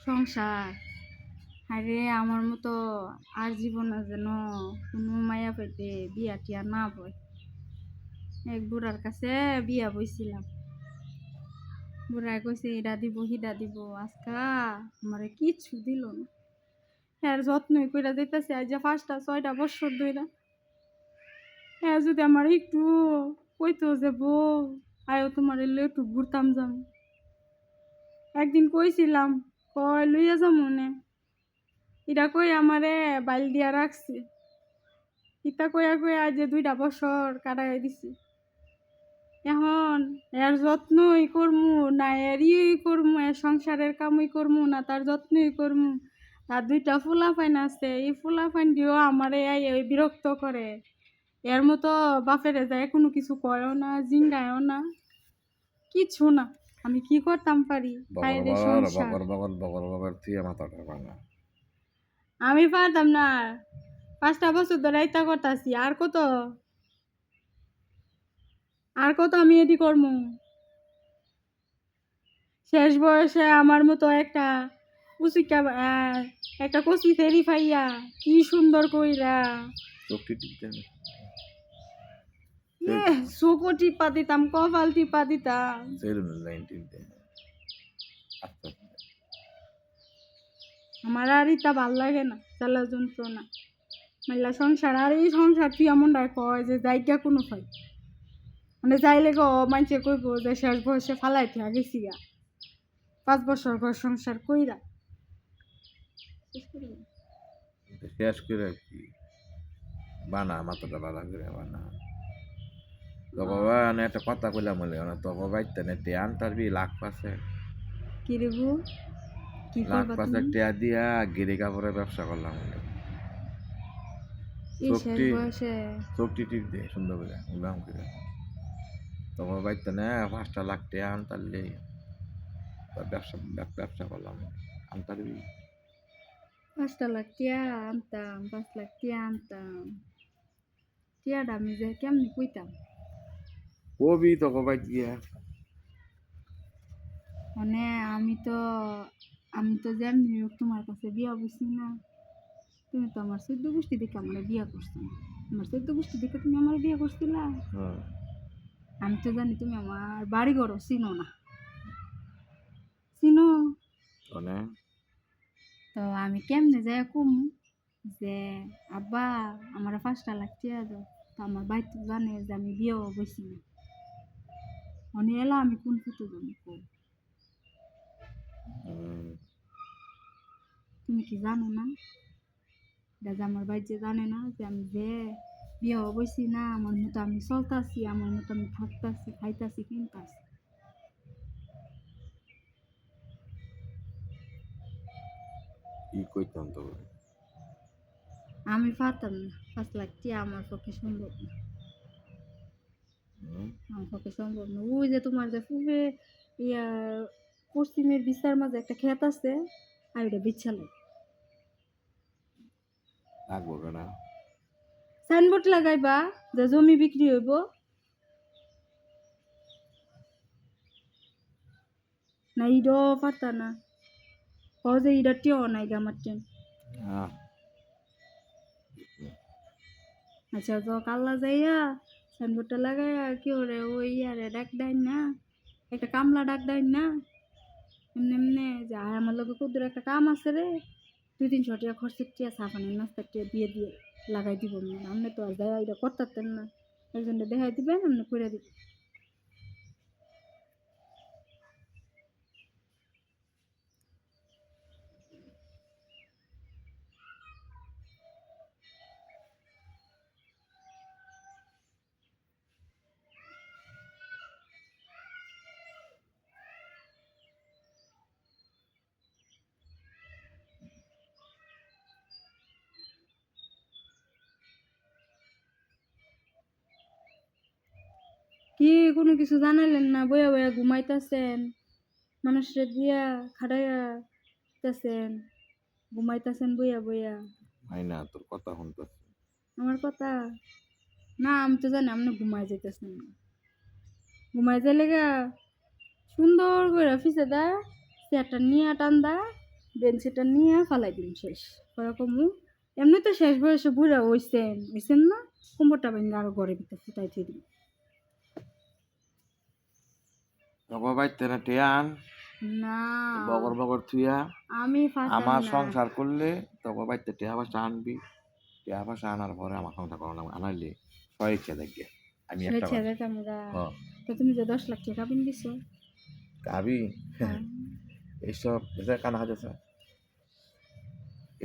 সংসার। আরে আমার মতো আর জীবনে যেন কোনো মায়া পেতে বিয়া টিয়া না বয়। এক বুড়ার কাছে বিয়া বইছিলাম। বুড়ায় কইছে ইডা দিব হিডা দিব, আজকা আমারে কিচ্ছু দিল না। হ্যাঁ যত্নই কইরা দিতেছে আজ যে 5টা 6টা বছর ধইরা। হ্যাঁ যদি আমার একটু কইতো যে বউ আয়ো তোমার এলে একটু ঘুরতাম যাম, একদিন কইছিলাম কয় লইয়া যাম মনে, এটা কই আমারে বাইল দিয়া রাখছে। ইতা কইয়া কইয়া আজ যে 2টা বছর কাটাই দিছি। এখন এর যত্নই করমু না এর করমু, এর সংসারের কামই করমু না তার যত্নই করমু। তার 2টা ফুলাফাইন আছে, এই ফুলাফাইন দিয়েও আমারে ওই বিরক্ত করে। এর মতো বাপেরে যায় কোনো কিছু কয়ও না, জিঙ্গায়ও না, কিছু না। আমি কি করতাম পারি? বাইরে সংসার বাবার তুই মাথাটা ভাঙা। আমি পারতাম না। 5টা বছর ধরে ইতা করতাছি, আর কত আমি এটি করমু। শেষ বয়সে আমার মতো একটা উচিকা একটা কচি ফেরি ফাইয়া কি সুন্দর কইরা চোখও টিপা দিতাম, কপাল টিপা দিতাম। আমার আর ইতা ভাল লাগে না, জ্বালা যন্ত্রণা মেলা সংসার। আর এই সংসার তুই এমনটা কয় যে যাইগা কোনো ফাই মানে যাইলে গো মানছে কইব যে শেষ বয়সে ফালাইতে গেছি গা 5 বছর ঘর সংসার কইরা শেষ করে কি বানা মাথাটা বালা করে বানা। তো বাবা একটা কথা কইলাম বলে তো বাইতে না টিয়ান তার বি লাখ পাশে কি রেবু কি লাখ করবা পাশে তুমি টিয়া দিয়া গিরি কাপড়ের ব্যবসা করলাম। এই শেষ বয়সে? চোখটি টিপ দিয়ে সুন্দর করে উলাম করে তোমার বাইতে না 5টা লাখ টিয়া আনতারলে ব্যবসা করলাম আনতারবি। 5টা লাখ টিয়া আনতাম, 5 লাখ টিয়া আনতাম, টিয়াটা আমি যে কেমনি কইতাম কবি তো কবাই গিয়া মানে আমি তো যেমনি হোক তোমার কাছে বিয়া বসছি না। তুমি তো আমার 14 গোষ্ঠী দেখে আমার বিয়া করছো, আমার 14 গোষ্ঠী দেখে তুমি আমার বিয়া করছিলা। আমি তো জানি তুমি আমার বাড়ি ঘরও চিনো না, চিনো? তো আমি কেমনে যাই কম যে আব্বা আমার 5টা লাখ টিয়া দাও, তো আমার ভাই তো জানে যে আমি বিয়েও বসি না। মনে এলো আমি কোন ফুটো জমি কই, তুমি কি জানো না? দাদা আমার ভাই যে জানে না যে আমি যে বিয়ে বসি না, আমার মতো আমি চলতাছি, আমার মতো আমি থাকতাছি, খাইতাছি, কিনতাছি। কি কইতাম তো আমি পারতাম না, 5 লাখ টিয়া আমার পক্ষে সম্ভব না, আমার পক্ষে সম্ভব না। ওই যে তোমার যে পূবে ইয়া পশ্চিমের বিস্তার মাঝে একটা ক্ষেত আছে, আর ওটা বিচ্ছালে লাগবো না সাইনবোর্ড লাগাইবা যে জমি বিক্রি হইব, না ইডও পারতা না, যে ইডা টিও নাই গে আমার টেন। আচ্ছা তো কাল্লা যাইয়া সাইনবোর্ডটা লাগাইয়া কি ওরে ওই ইয়ারে ডাক দেয় না, একটা কামলা ডাক দেয় না, এমনি এমনি যে আমার লোক কুদুর একটা কাম আছে রে, 2-300 টাকা খরচের টিয়া সাফানের নাস্তার টিয়া দিয়ে দিয়ে লাগাই দিব। আপনি তো আর দেয়া এটা করতেন না, একজনটা দেখাই দিবেন আপনি করে দিবেন। কি কোনো কিছু জানালেন না, বইয়া বইয়া ঘুমাইতেছেন, মানুষের দিয়া খাটাইয়াতেছেন, ঘুমাইতেছেন বইয়া বইয়া। হয় না তোর কথা শুনতেছি। আমার কথা না, আমি তো জানি আপনি ঘুমাই যাইতেছেন না। ঘুমাই যাইলে গা সুন্দর করে ফিসে দা চেয়ারটা নিয়ে টান দা বেঞ্চিটা নিয়ে ফালাই দিন শেষ ওরকম এমনি তো শেষ বয়সে বুড়া হইছেন না কুম্ভরটা ভেঙে আরো ঘরের ভিতরে ফুটাই দিয়ে দিন তখন বাইতে না টিয়ান না বগর বগর থুইয়া আমি ফাঁসাই আমার না সংসার করলে তখন বাইতে টিয়া পয়সা আনবি টিয়া পয়সা আনার পরে আমার সংসার করানো আনাইলে স্বেচ্ছা দেখবে আমি একটা ছেড়ে আমরা হ্যাঁ তো তুমি যে 10 লাখ টাকা কিন দিছো গাবি হ্যাঁ। এইসব কানা হাজার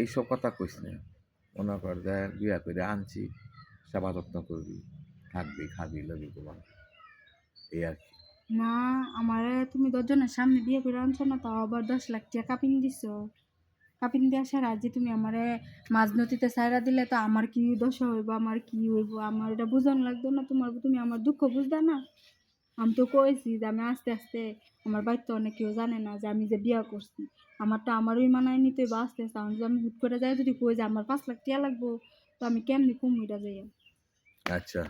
এইসব কথা কইস না মনে কর যে বিয়া করে আনছি সেবা যত্ন করবি থাকবি খাবি লবি তোমার এই আর কি না আমারে তুমি 10 জনের সামনে বিয়ে করে আনছো না তাও আবার 10 লাখ টাকা কাপিন দিছো কাপিন দিয়ে আসার আজ যে তুমি আমারে মাঝ নদীতে সাইরা দিলে তো আমার কি দশা হইব আমার কি হইব আমার এটা বুঝানো লাগতো না তোমার তুমি আমার দুঃখ বুঝদা না আমি তো কইছি যে আমি আস্তে আস্তে আমার বাড়িতে অনেক কেউ জানে না যে আমি যে বিয়া করছি আমারটা আমারই মানায় নিতে বা আস্তে আস্তে আমি যদি আমি হুট করে যাই যদি কই যে আমার 5 লাখ টাকা লাগবো তো আমি কেমনি কুমিরা যাই আচ্ছা